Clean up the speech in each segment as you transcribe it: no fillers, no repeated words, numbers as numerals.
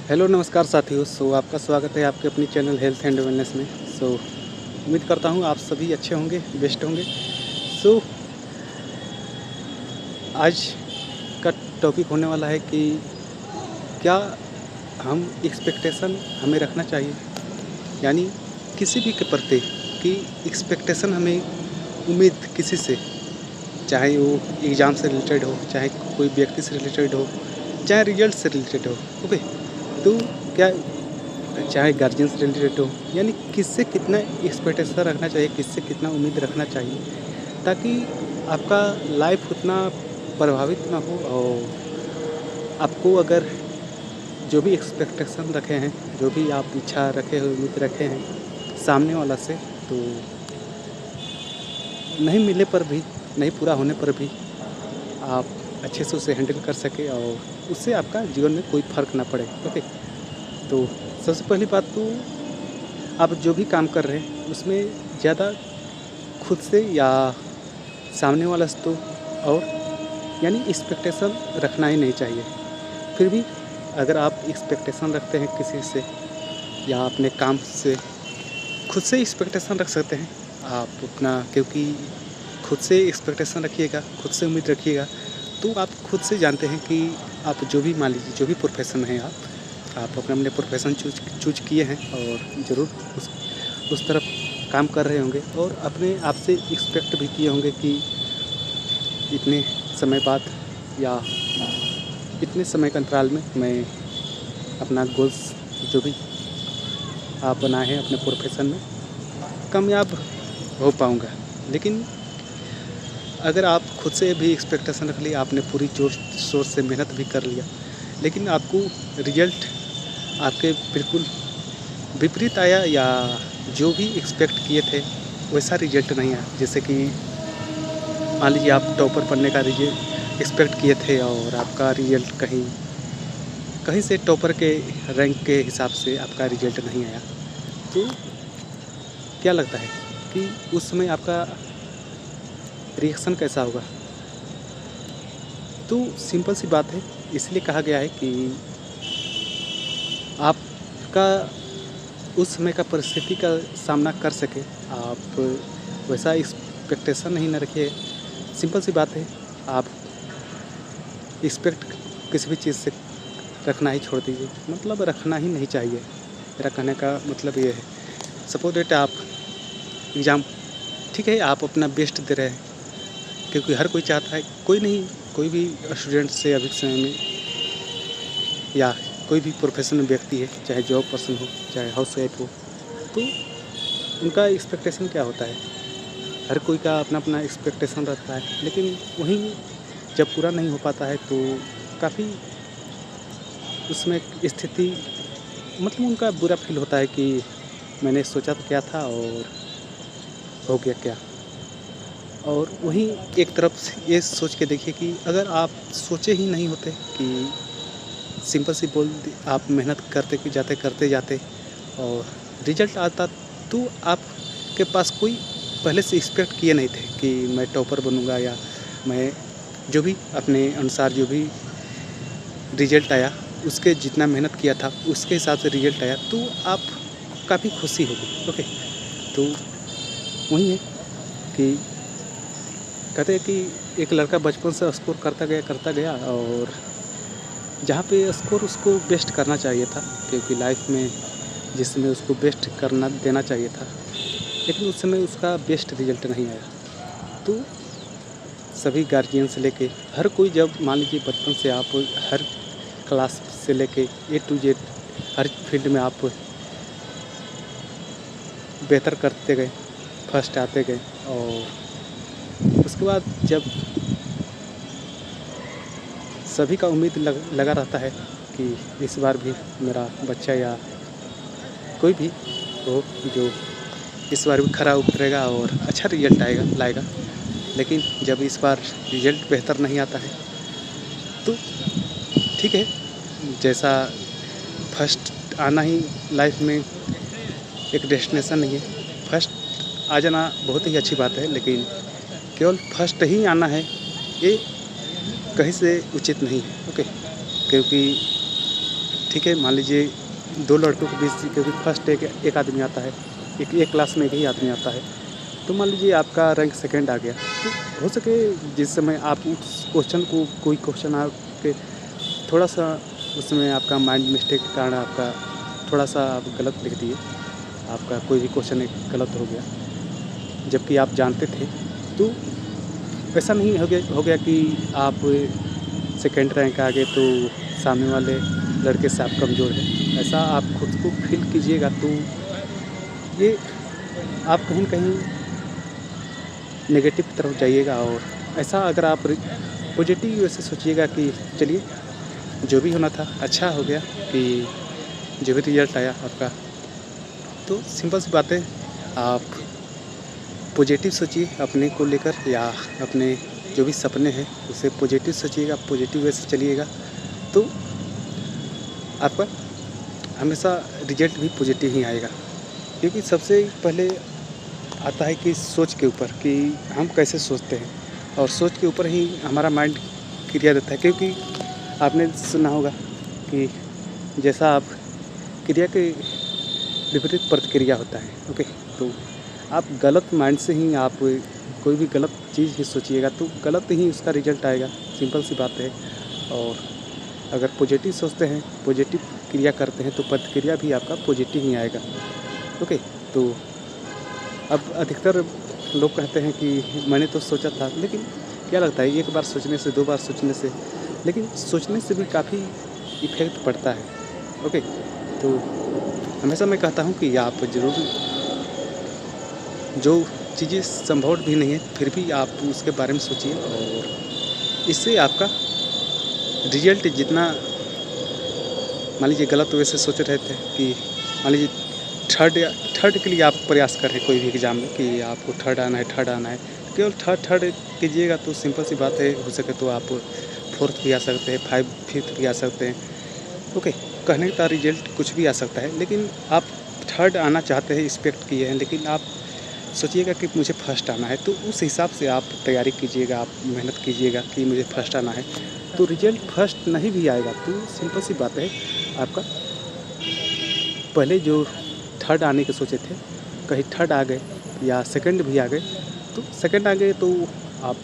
Hello नमस्कार साथियों। आपका स्वागत है आपके अपनी चैनल हेल्थ एंड वेलनेस में। उम्मीद करता हूँ आप सभी अच्छे होंगे, बेस्ट होंगे। सो आज का टॉपिक होने वाला है कि क्या हम एक्सपेक्टेशन हमें रखना चाहिए, यानी किसी भी के प्रति कि एक्सपेक्टेशन हमें उम्मीद किसी से, चाहे वो एग्ज़ाम से रिलेटेड हो, चाहे कोई व्यक्ति से रिलेटेड हो, चाहे रिजल्ट से रिलेटेड हो। ओके, तो क्या चाहे गार्जियन से रिलेटेड हो, यानी किससे कितना एक्सपेक्टेशन रखना चाहिए, किससे कितना उम्मीद रखना चाहिए, ताकि आपका लाइफ उतना प्रभावित ना हो। और आपको अगर जो भी एक्सपेक्टेशन रखे हैं, जो भी आप इच्छा रखे हो, उम्मीद रखे हैं सामने वाला से, तो नहीं मिलने पर भी, नहीं पूरा होने पर भी आप अच्छे से उसे हैंडल कर सकें और उससे आपका जीवन में कोई फ़र्क ना पड़े। ओके, तो सबसे पहली बात तो आप जो भी काम कर रहे हैं उसमें ज़्यादा खुद से या सामने वाला से तो और यानी एक्सपेक्टेशन रखना ही नहीं चाहिए। फिर भी अगर आप एक्सपेक्टेशन रखते हैं किसी से या अपने काम से, खुद से एक्सपेक्टेशन रख सकते हैं आप अपना, क्योंकि खुद से एक्सपेक्टेशन रखिएगा, खुद से उम्मीद रखिएगा, तो आप खुद से जानते हैं कि आप जो भी, मान लीजिए जो भी प्रोफेशन है, आप अपने अपने प्रोफेशन चूज किए हैं और ज़रूर उस तरफ काम कर रहे होंगे और अपने आप से एक्सपेक्ट भी किए होंगे कि इतने समय बाद या इतने समय के अंतराल में मैं अपना गोल्स जो भी आप बनाए हैं अपने प्रोफेशन में कामयाब हो पाऊँगा। लेकिन अगर आप खुद से भी एक्सपेक्टेशन रख लिया, आपने पूरी जोर शोर से मेहनत भी कर लिया, लेकिन आपको रिजल्ट आपके बिल्कुल विपरीत आया या जो भी एक्सपेक्ट किए थे वैसा रिजल्ट नहीं आया, जैसे कि मान लीजिए आप टॉपर बनने का रिजल्ट एक्सपेक्ट किए थे और आपका रिजल्ट कहीं कहीं से टॉपर के रैंक के हिसाब से आपका रिजल्ट नहीं आया, तो क्या लगता है कि उस समय आपका रिएक्शन कैसा होगा? तो सिंपल सी बात है, इसलिए कहा गया है कि आपका उस समय का परिस्थिति का सामना कर सके, आप वैसा एक्सपेक्टेशन नहीं ना रखिए। सिंपल सी बात है, आप एक्सपेक्ट किसी भी चीज़ से रखना ही छोड़ दीजिए, मतलब रखना ही नहीं चाहिए। मेरा कहने का मतलब ये है, सपोज डेट आप एग्ज़ाम, ठीक है आप अपना बेस्ट दे रहे हैं, क्योंकि हर कोई चाहता है, कोई नहीं, कोई भी स्टूडेंट से अभी के समय में या कोई भी प्रोफेशनल व्यक्ति है, चाहे जॉब पर्सन हो, चाहे हाउस वाइफ हो, तो उनका एक्सपेक्टेशन क्या होता है? हर कोई का अपना अपना एक्सपेक्टेशन रहता है, लेकिन वहीं जब पूरा नहीं हो पाता है तो काफ़ी उसमें स्थिति, मतलब उनका बुरा फील होता है कि मैंने सोचा तो क्या था और हो गया क्या। और वहीं एक तरफ से ये सोच के देखिए कि अगर आप सोचे ही नहीं होते कि सिंपल सी आप मेहनत करते जाते और रिजल्ट आता, तो आपके पास कोई पहले से एक्सपेक्ट किए नहीं थे कि मैं टॉपर बनूंगा या मैं जो भी अपने अनुसार जो भी रिजल्ट आया उसके जितना मेहनत किया था उसके हिसाब से रिजल्ट आया, तो आप काफ़ी खुशी होगी। ओके, तो वही है कि कहते हैं कि एक लड़का बचपन से स्कोर करता गया और जहाँ पे स्कोर उसको बेस्ट करना चाहिए था, क्योंकि लाइफ में जिसमें उसको बेस्ट करना देना चाहिए था, लेकिन उस समय उसका बेस्ट रिजल्ट नहीं आया। तो सभी गार्जियन से लेके हर कोई, जब मान लीजिए बचपन से आप हर क्लास से लेके A to Z her field में आप बेहतर करते गए, फर्स्ट आते गए, और उसके बाद जब सभी का उम्मीद लगा रहता है कि इस बार भी मेरा बच्चा या कोई भी हो जो इस बार भी खरा उतरेगा और अच्छा रिजल्ट लाएगा, लेकिन जब इस बार रिजल्ट बेहतर नहीं आता है तो ठीक है, जैसा फर्स्ट आना ही लाइफ में एक डेस्टिनेशन नहीं है। फर्स्ट आ जाना बहुत ही अच्छी बात है, लेकिन केवल फर्स्ट ही आना है ये कहीं से उचित नहीं है। ओके, क्योंकि ठीक है, मान लीजिए 2 लड़कों के बीच, क्योंकि फर्स्ट एक आदमी आता है, एक क्लास में एक ही आदमी आता है, तो मान लीजिए आपका रैंक सेकंड आ गया, तो हो सके जिस समय आप उस क्वेश्चन को, कोई क्वेश्चन आपके थोड़ा-सा उसमें आपका माइंड मिस्टेक के कारण आपका थोड़ा-सा आप गलत लिख दिए, आपका कोई भी क्वेश्चन एक गलत हो गया, जबकि आप जानते थे। तो ऐसा नहीं हो गया कि आप सेकंड रैंक आ गए तो सामने वाले लड़के से आप कमज़ोर हैं। ऐसा आप खुद को फ़ील कीजिएगा तो ये आप कहीं न कहीं नेगेटिव की तरफ जाइएगा, और ऐसा अगर आप पॉजिटिव वे से सोचिएगा कि चलिए जो भी होना था अच्छा हो गया, कि जो भी रिज़ल्ट आया आपका, तो सिंपल सी बात है, आप पॉजिटिव सोचिए अपने को लेकर, या अपने जो भी सपने हैं उसे पॉजिटिव सोचिएगा, पॉजिटिव वे से चलिएगा, तो आपका हमेशा रिज़ल्ट भी पॉजिटिव ही आएगा। क्योंकि सबसे पहले आता है कि सोच के ऊपर, कि हम कैसे सोचते हैं, और सोच के ऊपर ही हमारा माइंड क्रिया देता है। क्योंकि आपने सुना होगा कि जैसा आप क्रिया के विपरीत प्रतिक्रिया होता है। ओके, तो आप गलत माइंड से ही आप कोई भी गलत चीज़ ही सोचिएगा तो गलत ही उसका रिजल्ट आएगा, सिंपल सी बात है। और अगर पॉजिटिव सोचते हैं, पॉजिटिव क्रिया करते हैं, तो प्रतिक्रिया भी आपका पॉजिटिव ही आएगा। ओके, तो अब अधिकतर लोग कहते हैं कि मैंने तो सोचा था, लेकिन क्या लगता है, एक बार सोचने से, 2 बार सोचने से, लेकिन सोचने से भी काफ़ी इफ़ेक्ट पड़ता है। ओके, तो हमेशा मैं कहता हूँ कि आप ज़रूर, जो चीज़ें संभव भी नहीं है फिर भी आप उसके बारे में सोचिए, और इससे आपका रिजल्ट जितना, मान लीजिए गलत वैसे सोच रहे थे कि मान लीजिए थर्ड के लिए आप प्रयास कर रहे हैं कोई भी एग्ज़ाम में, कि आपको थर्ड आना है, केवल थर्ड कीजिएगा तो सिंपल सी बात है, हो सके तो आप फोर्थ भी आ सकते हैं, फिफ्थ भी आ सकते हैं। ओके, कहने का रिजल्ट कुछ भी आ सकता है, लेकिन आप थर्ड आना चाहते हैं, एक्सपेक्ट किए हैं, लेकिन आप सोचिएगा कि मुझे फर्स्ट आना है, तो उस हिसाब से आप तैयारी कीजिएगा, आप मेहनत कीजिएगा कि मुझे फर्स्ट आना है, तो रिजल्ट फर्स्ट नहीं भी आएगा तो सिंपल सी बात है, आपका पहले जो थर्ड आने के सोचे थे, कहीं थर्ड आ गए या सेकंड भी आ गए, तो सेकंड आ गए तो आप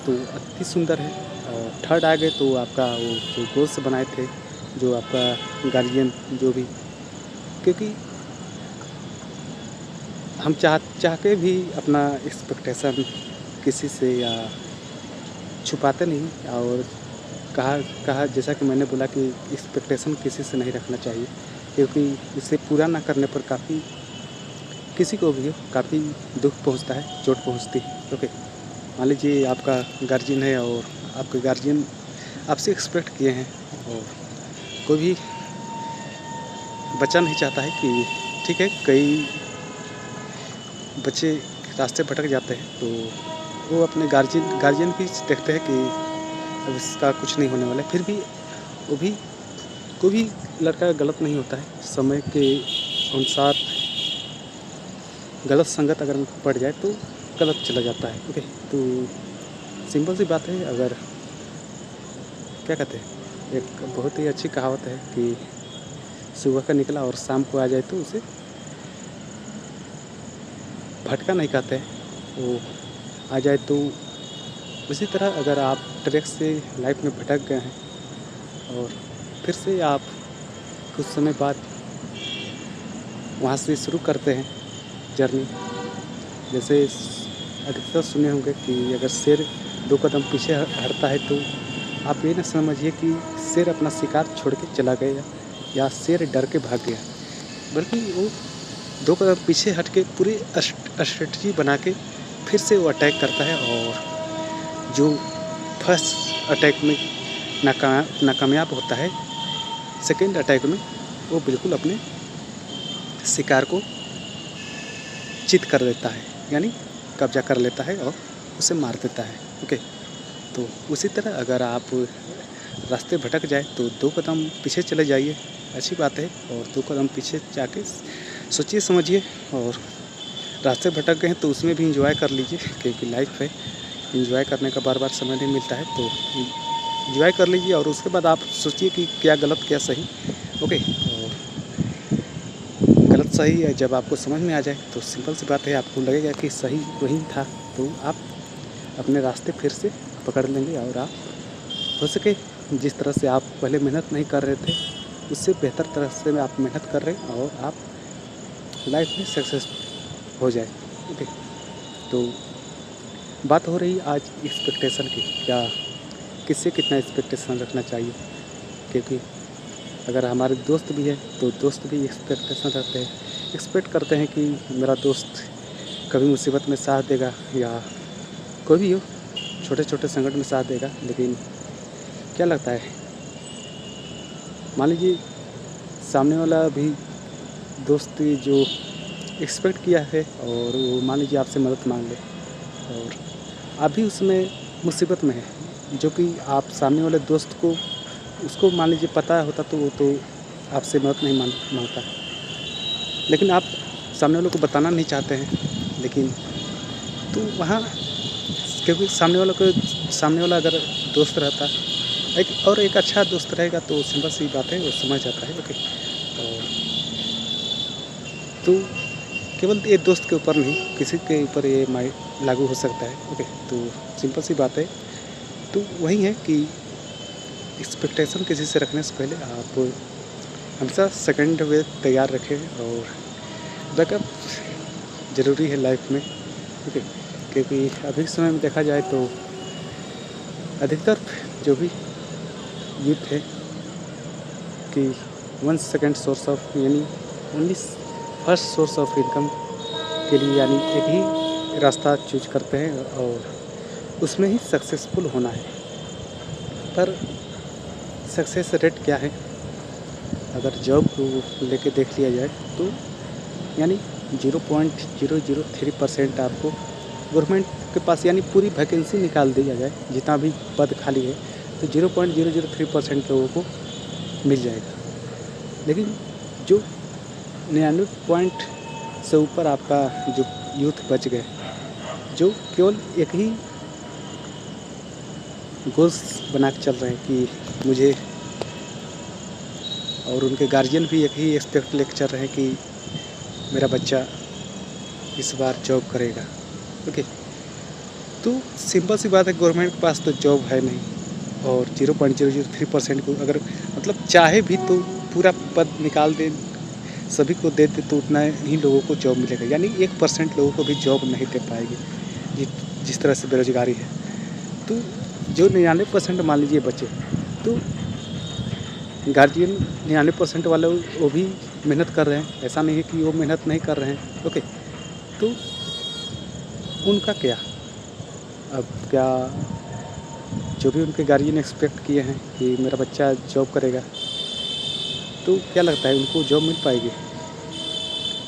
तो अति सुंदर है, और थर्ड आ गए तो आपका वो जो गोल्स बनाए थे, जो आपका गार्जियन जो भी, क्योंकि हम चाह के भी अपना एक्सपेक्टेशन किसी से या छुपाते नहीं, और कहा जैसा कि मैंने बोला कि एक्सपेक्टेशन किसी से नहीं रखना चाहिए, क्योंकि इसे पूरा ना करने पर काफ़ी, किसी को भी काफ़ी दुख पहुंचता है, चोट पहुंचती है। ओके, मान लीजिए आपका गार्जियन है, और आपके गार्जियन आपसे एक्सपेक्ट किए हैं, और कोई भी बच्चा नहीं चाहता है कि, ठीक है, कई बच्चे रास्ते भटक जाते हैं तो वो अपने गार्जियन भी देखते हैं कि अब इसका कुछ नहीं होने वाला है, फिर भी वो भी, कोई भी लड़का गलत नहीं होता है, समय के अनुसार गलत संगत अगर पड़ जाए तो गलत चला जाता है। ओके, तो सिंपल सी बात है, अगर क्या कहते हैं, एक बहुत ही अच्छी कहावत है कि सुबह का निकला और शाम को आ जाए तो उसे भटका नहीं कहते हैं, वो आ जाए तो। उसी तरह अगर आप ट्रैक से लाइफ में भटक गए हैं और फिर से आप कुछ समय बाद वहाँ से शुरू करते हैं जर्नी, जैसे अधिकतर सुने होंगे कि अगर शेर 2 कदम पीछे हटता है तो आप ये ना समझिए कि शेर अपना शिकार छोड़ के चला गया या शेर डर के भाग गया, बल्कि वो 2 कदम पीछे हट के पूरी स्ट्रेटजी बना के फिर से वो अटैक करता है, और जो फर्स्ट अटैक में नाकामयाब होता है, सेकेंड अटैक में वो बिल्कुल अपने शिकार को चित कर देता है, यानी कब्जा कर लेता है और उसे मार देता है। ओके, तो उसी तरह अगर आप रास्ते भटक जाए तो 2 कदम पीछे चले जाइए, अच्छी बात है, और 2 कदम पीछे जाके सोचिए समझिए, और रास्ते भटक गए हैं तो उसमें भी इंजॉय कर लीजिए, क्योंकि लाइफ है, इंजॉय करने का बार बार समय नहीं मिलता है, तो एंजॉय कर लीजिए और उसके बाद आप सोचिए कि क्या गलत क्या सही। ओके, और गलत सही है जब आपको समझ में आ जाए तो सिंपल सी बात है, आपको लगेगा कि सही वही था, तो आप अपने रास्ते फिर से पकड़ लेंगे और आप हो सके जिस तरह से आप पहले मेहनत नहीं कर रहे थे उससे बेहतर तरह से आप मेहनत कर रहे हैं और आप लाइफ में सक्सेस हो जाए। ओके, तो बात हो रही आज एक्सपेक्टेशन की, क्या किससे कितना एक्सपेक्टेशन रखना चाहिए, क्योंकि अगर हमारे दोस्त भी है तो दोस्त भी एक्सपेक्टेशन रखते हैं, एक्सपेक्ट करते हैं कि मेरा दोस्त कभी मुसीबत में साथ देगा या कोई भी हो छोटे छोटे संकट में साथ देगा। लेकिन क्या लगता है, मान लीजिए सामने वाला भी दोस्त जो एक्सपेक्ट किया है और वो मान लीजिए आपसे मदद मांग ले और आप भी उसमें मुसीबत में है, जो कि आप सामने वाले दोस्त को उसको मान लीजिए पता होता तो वो तो आपसे मदद नहीं मांगता, लेकिन आप सामने वाले को बताना नहीं चाहते हैं। लेकिन तो वहाँ क्योंकि सामने वाला अगर दोस्त रहता एक अच्छा दोस्त रहेगा तो सिंपल सी बात है, वो समझ जाता है। ओके, और तो केवल ये दोस्त के ऊपर नहीं किसी के ऊपर ये लागू हो सकता है। ओके, तो सिंपल सी बात है, तो वही है कि एक्सपेक्टेशन किसी से रखने से पहले आप हमेशा सेकंड वे तैयार रखें और बैकअप ज़रूरी है लाइफ में। ओके, क्योंकि अभी के समय में देखा जाए तो अधिकतर जो भी यूथ है कि 1 सेकंड सोर्स ऑफ यानी only first source of income के लिए यानी एक ही रास्ता चूज करते हैं और उसमें ही सक्सेसफुल होना है। पर सक्सेस रेट क्या है, अगर जॉब को लेके देख लिया जाए तो यानी 0.003% आपको गवर्नमेंट के पास यानी पूरी वैकेंसी निकाल दिया जाए, जितना भी पद खाली है तो 0.003% लोगों को मिल जाएगा। लेकिन जो 99 पॉइंट से ऊपर आपका जो यूथ बच गए, जो केवल एक ही गोल्स बना के चल रहे हैं कि मुझे, और उनके गार्जियन भी एक ही एक्सपेक्ट लेके चल रहे हैं कि मेरा बच्चा इस बार जॉब करेगा। ओके, तो सिंपल सी बात है, गवर्नमेंट के पास तो जॉब है नहीं और 0.003% को अगर मतलब चाहे भी तो पूरा पद निकाल दे सभी को दे दे तो उतना ही लोगों को जॉब मिलेगा, यानी 1% लोगों को भी जॉब नहीं दे पाएगी जिस तरह से बेरोजगारी है। तो जो 99% मान लीजिए बचे, तो गार्जियन 99% वाले वो भी मेहनत कर रहे हैं, ऐसा नहीं है कि वो मेहनत नहीं कर रहे हैं। ओके, तो उनका क्या, अब क्या जो भी उनके गार्जियन एक्सपेक्ट किए हैं कि मेरा बच्चा जॉब करेगा, तो क्या लगता है उनको जॉब मिल पाएगी?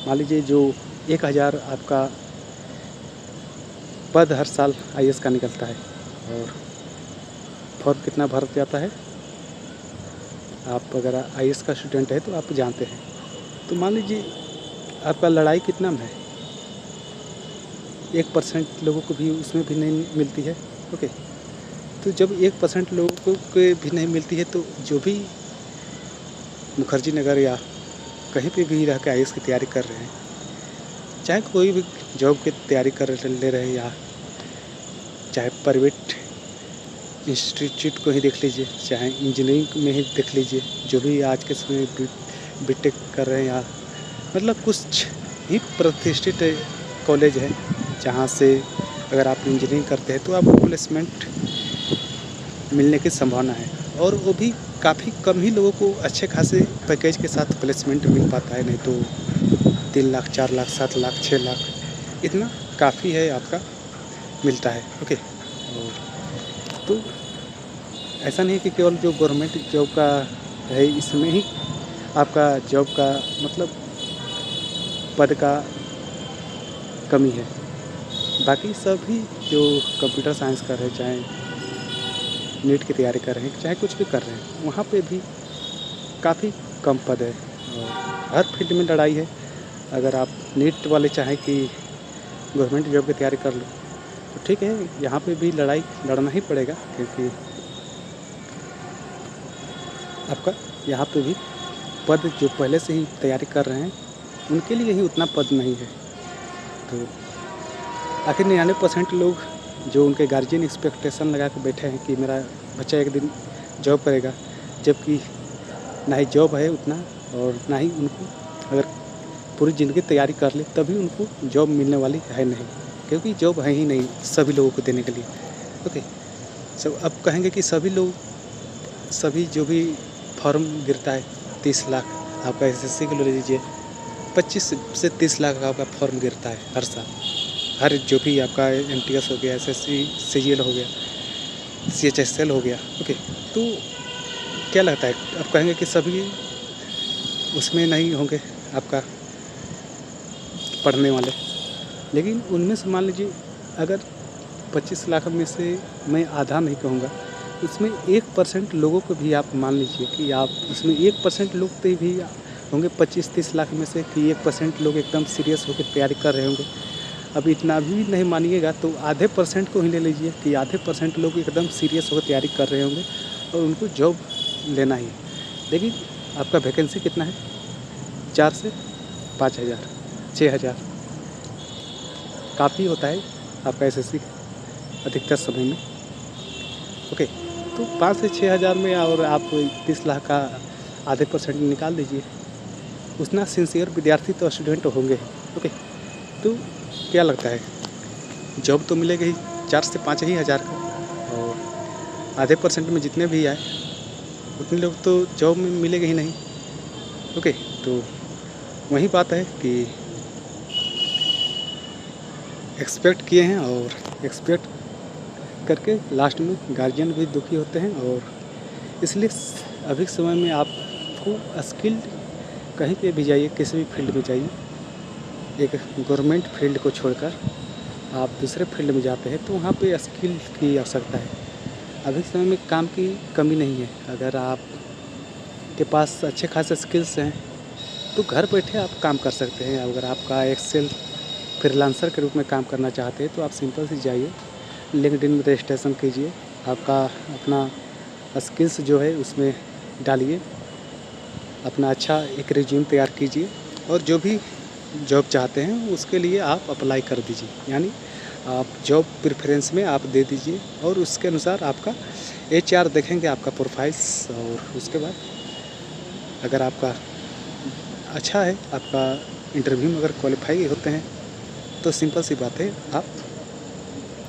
मान लीजिए जो 1000 आपका पद हर साल आईएएस का निकलता है और फॉर्म कितना भर जाता है, आप अगर आईएएस का स्टूडेंट है तो आप जानते हैं। तो मान लीजिए आपका लड़ाई कितना में है, 1% लोगों को भी उसमें भी नहीं मिलती है। ओके, तो जब 1% लोगों को भी नहीं मिलती है तो जो भी मुखर्जी नगर या कहीं पे भी रह के आईएएस की तैयारी कर रहे हैं, चाहे कोई भी जॉब की तैयारी कर ले रहे हैं या चाहे प्राइवेट इंस्टीट्यूट को ही देख लीजिए, चाहे इंजीनियरिंग में ही देख लीजिए, जो भी आज के समय बीटेक कर रहे हैं या मतलब कुछ ही प्रतिष्ठित कॉलेज है जहाँ से अगर आप इंजीनियरिंग करते हैं तो आपको प्लेसमेंट मिलने की संभावना है, और वो भी काफ़ी कम ही लोगों को अच्छे खासे पैकेज के साथ प्लेसमेंट मिल पाता है, नहीं तो 3 लाख 4 लाख 7 लाख 6 लाख इतना काफ़ी है आपका मिलता है। ओके, और तो ऐसा नहीं है कि केवल जो गवर्नमेंट जॉब का है इसमें ही आपका जॉब का मतलब पद का कमी है, बाकी सभी जो कंप्यूटर साइंस कर रहे हैं, चाहे नीट की तैयारी कर रहे हैं, चाहे कुछ भी कर रहे हैं, वहाँ पे भी काफ़ी कम पद है और हर फील्ड में लड़ाई है। अगर आप नीट वाले चाहें कि गवर्नमेंट जॉब की तैयारी कर लो तो ठीक है, यहाँ पे भी लड़ाई लड़ना ही पड़ेगा, क्योंकि आपका यहाँ पे भी पद जो पहले से ही तैयारी कर रहे हैं उनके लिए ही उतना पद नहीं है। तो आखिर 99% लोग जो उनके गार्जियन एक्सपेक्टेशन लगा के बैठे हैं कि मेरा बच्चा एक दिन जॉब करेगा, जबकि ना ही जॉब है उतना और ना ही उनको अगर पूरी ज़िंदगी तैयारी कर ले तभी उनको जॉब मिलने वाली है नहीं, क्योंकि जॉब है ही नहीं सभी लोगों को देने के लिए। ओके, सब अब कहेंगे कि सभी जो भी फॉर्म गिरता है 30 लाख, आपका एसएससी के ले लीजिए 25 से 30 लाख का आपका फॉर्म गिरता है हर साल। हर जो भी आपका एमटीएस हो गया, एसएससी सीजीएल हो गया, सीएचएसएल हो गया। ओके, तो क्या लगता है आप कहेंगे कि सभी उसमें नहीं होंगे आपका पढ़ने वाले, लेकिन उनमें से मान लीजिए अगर 25 लाख में से मैं आधा नहीं कहूँगा, उसमें 1% लोगों को भी आप मान लीजिए कि आप उसमें 1% लोग तो भी होंगे 25-30 लाख में से कि 1% लोग एकदम सीरियस होकर तैयारी कर रहे होंगे। अब इतना भी नहीं मानिएगा तो आधे परसेंट को ही ले लीजिए कि आधे परसेंट लोग एकदम सीरियस होकर तैयारी कर रहे होंगे और उनको जॉब लेना ही है। लेकिन आपका वैकेंसी कितना है? 4 से 5,000, 6,000 काफ़ी होता है आपका एसएससी अधिकतर समय में। ओके, तो 5 से 6,000 में और आप 30 लाख का आधे परसेंट निकाल दीजिए, उतना सिंसियर विद्यार्थी तो स्टूडेंट होंगे। ओके, तो क्या लगता है जॉब तो मिलेगा ही 4 से 5,000 का, और आधे परसेंट में जितने भी आए उतने लोग तो जॉब में मिलेगा ही नहीं। ओके, तो वही बात है कि एक्सपेक्ट किए हैं और एक्सपेक्ट करके लास्ट में गार्जियन भी दुखी होते हैं। और इसलिए अभी के समय में आपको स्किल्ड कहीं पे भी जाइए, किसी भी फील्ड में जाइए, एक गवर्नमेंट फील्ड को छोड़कर आप दूसरे फील्ड में जाते हैं तो वहाँ पे स्किल की आवश्यकता है। अभी के समय में काम की कमी नहीं है। अगर आप के पास अच्छे खासे स्किल्स हैं तो घर बैठे आप काम कर सकते हैं। अगर आपका एक्सेल फ्रीलांसर के रूप में काम करना चाहते हैं तो आप सिंपल से जाइए, लिंक्डइन में रजिस्ट्रेशन कीजिए, आपका अपना स्किल्स जो है उसमें डालिए, अपना अच्छा एक रिज्यूम तैयार कीजिए और जो भी जॉब चाहते हैं उसके लिए आप अप्लाई कर दीजिए। यानी आप जॉब प्रेफरेंस में आप दे दीजिए और उसके अनुसार आपका एचआर देखेंगे आपका प्रोफाइल्स, और उसके बाद अगर आपका अच्छा है, आपका इंटरव्यू में अगर क्वालिफाई होते हैं तो सिंपल सी बात है आप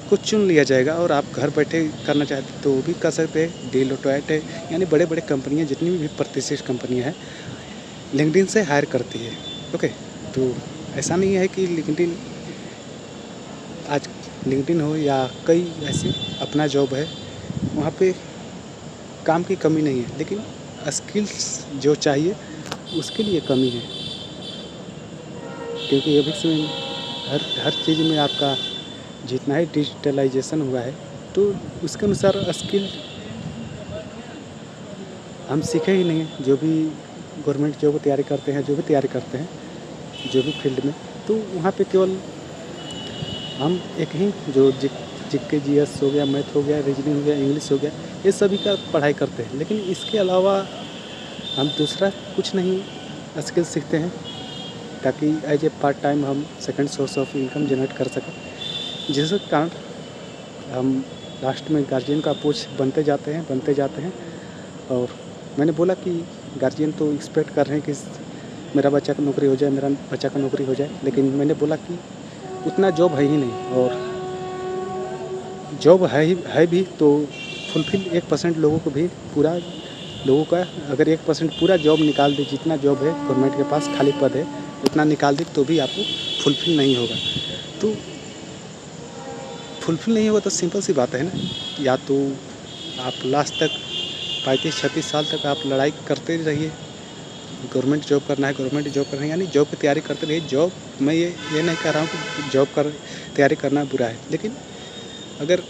कुछ चुन लिया जाएगा और आप घर बैठे करना चाहते तो वो भी कर सकते हैं। डेलोइट है, यानी बड़े बड़े कंपनियां, जितनी भी प्रतिष्ठित कंपनियां हैं लिंक्डइन से हायर करती है। ओके, तो ऐसा नहीं है कि आज लिंक्डइन हो या कई ऐसे अपना जॉब है, वहाँ पे काम की कमी नहीं है, लेकिन स्किल्स जो चाहिए उसके लिए कमी है। क्योंकि अभी समय हर चीज़ में आपका जितना ही डिजिटलाइजेशन हुआ है तो उसके अनुसार स्किल हम सीखे ही नहीं हैं। जो भी गवर्नमेंट जॉब की तैयारी करते हैं, जो भी तैयारी करते हैं जो भी फील्ड में, तो वहाँ पे केवल हम एक ही जो जीके जीएस हो गया, मैथ हो गया, रीजनिंग हो गया, इंग्लिश हो गया, ये सभी का पढ़ाई करते हैं। लेकिन इसके अलावा हम दूसरा कुछ नहीं स्किल सीखते हैं ताकि एज ए पार्ट टाइम हम second source of income generate कर सकें, जिसके कारण हम लास्ट में गार्जियन का अप्रोच बनते जाते हैं। और मैंने बोला कि गार्जियन तो एक्सपेक्ट कर रहे हैं कि मेरा बच्चा का नौकरी हो जाए, लेकिन मैंने बोला कि उतना जॉब है ही नहीं, और जॉब है भी तो फुलफिल 1% लोगों को भी पूरा लोगों का अगर 1% पूरा जॉब निकाल दे, जितना जॉब है गवर्नमेंट के पास खाली पद है उतना निकाल दे तो भी आपको फुलफिल नहीं होगा। तो फुलफिल नहीं होगा तो सिंपल सी बात है ना, या तो आप लास्ट तक 35-36 साल तक आप लड़ाई करते रहिए, गवर्नमेंट जॉब करना है, यानी जॉब की तैयारी करते रहिए। जॉब मैं ये नहीं कह रहा हूँ कि जॉब तैयारी करना बुरा है, लेकिन अगर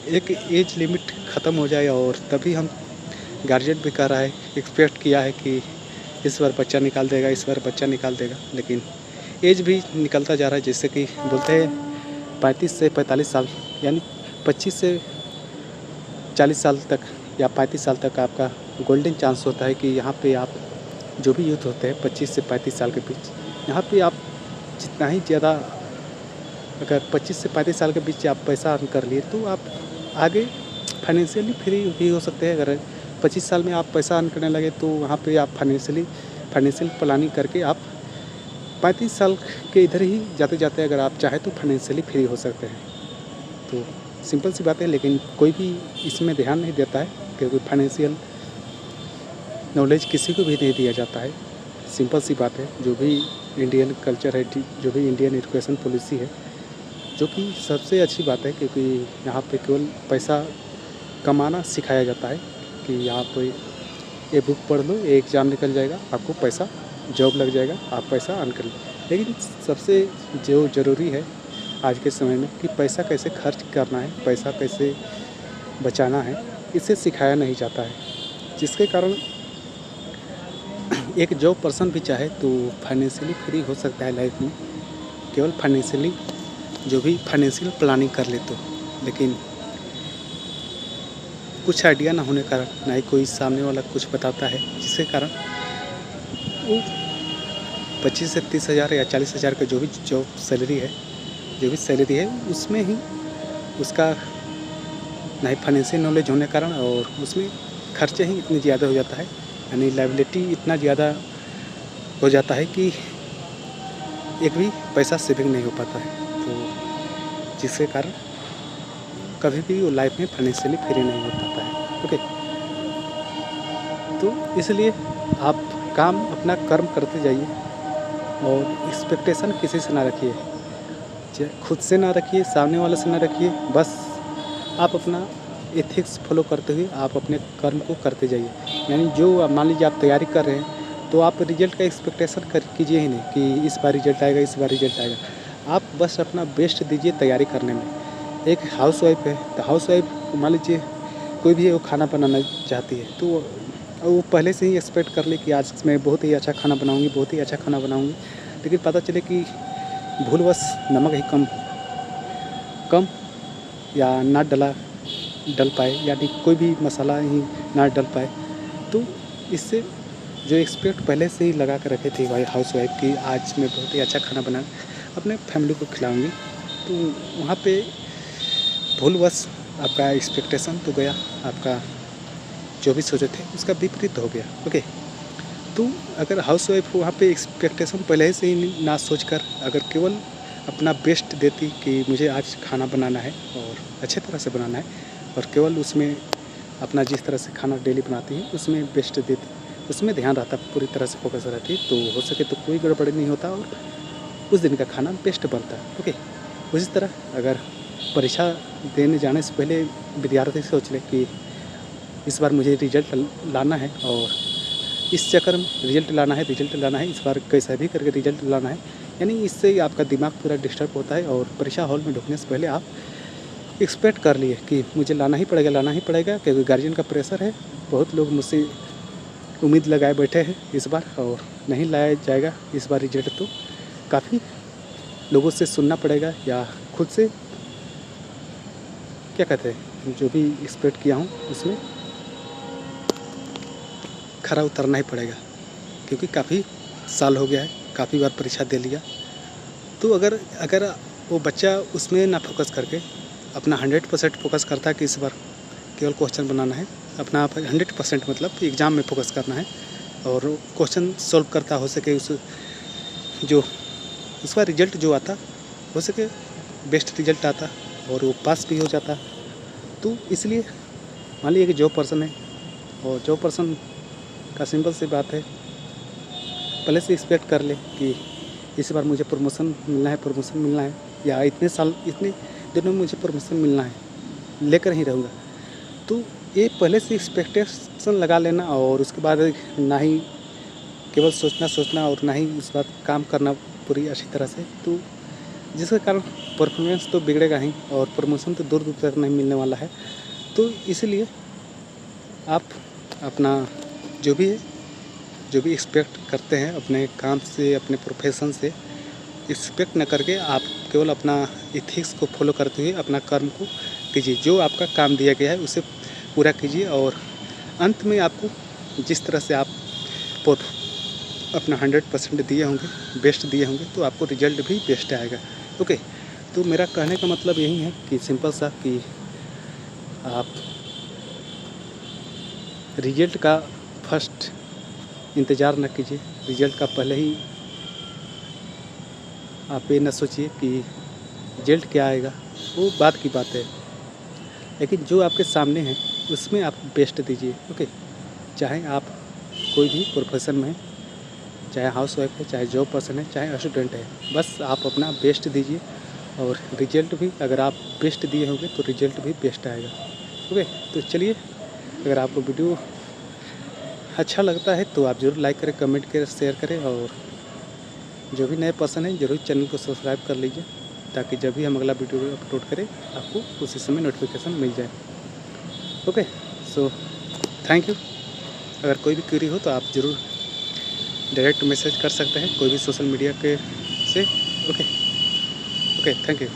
एक एज लिमिट ख़त्म हो जाए और तभी हम गार्जियन भी कह रहा है, एक्सपेक्ट किया है कि इस बार बच्चा निकाल देगा, लेकिन एज भी निकलता जा रहा है। जैसे कि बोलते हैं 35 से 45 साल, यानी 25 से 40 साल तक या 35 साल तक आपका गोल्डन चांस होता है कि यहाँ पे आप जो भी यूथ होते हैं 25 से 35 साल के बीच, यहाँ पे आप जितना ही ज़्यादा अगर 25 से 35 साल के बीच आप पैसा अर्न कर लिए तो आप आगे फाइनेंशियली फ्री भी हो सकते हैं। अगर 25 साल में आप पैसा अर्न करने लगे तो वहाँ पे आप फाइनेंशियल प्लानिंग करके आप 35 साल के इधर ही जाते जाते अगर आप चाहें तो फाइनेंशियली फ्री हो सकते हैं। तो सिंपल सी बात है, लेकिन कोई भी इसमें ध्यान नहीं देता है क्योंकि फाइनेंशियल नॉलेज किसी को भी नहीं दिया जाता है। सिंपल सी बात है, जो भी इंडियन कल्चर है, जो भी इंडियन एजुकेशन पॉलिसी है, जो कि सबसे अच्छी बात है क्योंकि यहाँ पे केवल पैसा कमाना सिखाया जाता है कि आप ये बुक पढ़ लो, ये एग्ज़ाम निकल जाएगा, आपको पैसा जॉब लग जाएगा, आप पैसा अर्न कर लो। लेकिन सबसे जो ज़रूरी है आज के समय में कि पैसा कैसे खर्च करना है, पैसा कैसे बचाना है, इसे सिखाया नहीं जाता है, जिसके कारण एक जो पर्सन भी चाहे तो फाइनेंशियली फ्री हो सकता है लाइफ में, केवल फाइनेंशियली जो भी फाइनेंशियल प्लानिंग कर ले तो। लेकिन कुछ आइडिया ना होने कारण, ना ही कोई सामने वाला कुछ बताता है, जिसके कारण वो 25 से 30 हज़ार या 40 हज़ार का जो भी सैलरी है उसमें ही उसका ना ही फाइनेंशियल नॉलेज होने के कारण और उसमें खर्चे ही इतने ज़्यादा हो जाता है, यानी लायबिलिटी इतना ज़्यादा हो जाता है कि एक भी पैसा सेविंग नहीं हो पाता है। तो जिसके कारण कभी भी वो लाइफ में फाइनेंशियली फ्री नहीं हो पाता है। ओके, तो इसलिए आप काम अपना कर्म करते जाइए और एक्सपेक्टेशन किसी से ना रखिए, खुद से ना रखिए, सामने वाले से ना रखिए। बस आप अपना एथिक्स फॉलो करते हुए आप अपने कर्म को करते जाइए। यानी जो मान लीजिए आप तैयारी कर रहे हैं तो आप रिजल्ट का एक्सपेक्टेशन कीजिए ही नहीं कि इस बार रिजल्ट आएगा, इस बार रिजल्ट आएगा। आप बस अपना बेस्ट दीजिए तैयारी करने में। एक हाउसवाइफ है तो हाउसवाइफ मान लीजिए कोई भी वो खाना बनाना चाहती है तो वो पहले से ही एक्सपेक्ट कर ले कि आज मैं बहुत ही अच्छा खाना बनाऊँगी, बहुत ही अच्छा खाना बनाऊँगी। लेकिन पता चले कि भूलवश नमक ही कम या ना डल पाए, यानी कोई भी मसाला ही ना डल पाए, तो इससे जो एक्सपेक्ट पहले से ही लगा कर रखे थे भाई हाउसवाइफ कि आज मैं बहुत ही अच्छा खाना बना अपने फैमिली को खिलाऊंगी, तो वहाँ पे भूलवश आपका एक्सपेक्टेशन तो गया, आपका जो भी सोचे थे उसका विपरीत हो गया। ओके, तो अगर हाउसवाइफ वहाँ पे एक्सपेक्टेशन पहले से ही ना सोचकर अगर केवल अपना बेस्ट देती कि मुझे आज खाना बनाना है और अच्छे तरह से बनाना है, और केवल उसमें अपना जिस तरह से खाना डेली बनाती है उसमें बेस्ट देती, उसमें ध्यान रहता, पूरी तरह से फोकस रहती, तो हो सके तो कोई गड़बड़ नहीं होता और उस दिन का खाना बेस्ट बनता है। ओके, उसी तरह अगर परीक्षा देने जाने से पहले विद्यार्थी सोच ले कि इस बार मुझे रिजल्ट लाना है और इस चक्कर में रिजल्ट लाना है, इस बार कैसा भी करके रिजल्ट लाना है, यानी इससे आपका दिमाग पूरा डिस्टर्ब होता है और परीक्षा हॉल में ढुकने से पहले आप एक्सपेक्ट कर लिए कि मुझे लाना ही पड़ेगा क्योंकि गार्जियन का प्रेशर है। बहुत लोग मुझसे उम्मीद लगाए बैठे हैं इस बार और नहीं लाया जाएगा इस बार रिजल्ट, तो काफ़ी लोगों से सुनना पड़ेगा या खुद से क्या कहते हैं जो भी एक्सपेक्ट किया हूँ उसमें खरा उतरना ही पड़ेगा, क्योंकि काफ़ी साल हो गया है, काफ़ी बार परीक्षा दे लिया। तो अगर वो बच्चा उसमें ना फोकस करके अपना 100% फोकस करता है कि इस बार केवल क्वेश्चन बनाना है, अपना 100% मतलब एग्ज़ाम में फोकस करना है और क्वेश्चन सॉल्व करता हो सके उसका रिजल्ट जो आता हो सके बेस्ट रिजल्ट आता और वो पास भी हो जाता। तो इसलिए मान लीजिए कि जो पर्सन है और जो पर्सन का सिंपल सी बात है पहले से एक्सपेक्ट कर ले कि इस बार मुझे प्रमोशन मिलना है या इतने दिनों में मुझे प्रमोशन मिलना है, लेकर ही रहूँगा। तो ये पहले से एक्सपेक्टेशन लगा लेना और उसके बाद ना ही केवल सोचना और ना ही उस बात काम करना पूरी अच्छी तरह से, तो जिसके कारण परफॉर्मेंस तो बिगड़ेगा ही और प्रमोशन तो दूर तक नहीं मिलने वाला है। तो इसलिए आप अपना जो भी एक्सपेक्ट करते हैं अपने काम से, अपने प्रोफेशन से एक्सपेक्ट न करके आप केवल अपना एथिक्स को फॉलो करते हुए अपना कर्म को कीजिए, जो आपका काम दिया गया है उसे पूरा कीजिए और अंत में आपको जिस तरह से आप अपना 100% दिए होंगे, बेस्ट दिए होंगे, तो आपको रिजल्ट भी बेस्ट आएगा। ओके, तो मेरा कहने का मतलब यही है कि सिंपल सा कि आप रिजल्ट का फर्स्ट इंतज़ार न कीजिए, रिजल्ट का पहले ही आप ये न सोचिए कि रिजल्ट क्या आएगा, वो बात की बात है। लेकिन जो आपके सामने है उसमें आप बेस्ट दीजिए। ओके, चाहे आप कोई भी प्रोफेशन में हैं, चाहे हाउसवाइफ है, चाहे जॉब पर्सन है, चाहे स्टूडेंट है, बस आप अपना बेस्ट दीजिए और रिजल्ट भी अगर आप बेस्ट दिए होंगे तो रिजल्ट भी बेस्ट आएगा। ओके, तो चलिए, अगर आपको वीडियो अच्छा लगता है तो आप ज़रूर लाइक करें, कमेंट करें, शेयर करें और जो भी नए पर्सन हैं ज़रूर चैनल को सब्सक्राइब कर लीजिए, ताकि जब भी हम अगला वीडियो अपलोड करें आपको उसी समय नोटिफिकेशन मिल जाए। Okay, so thank you. अगर कोई भी क्वेरी हो तो आप ज़रूर डायरेक्ट मैसेज कर सकते हैं कोई भी सोशल मीडिया के से। Okay, thank you.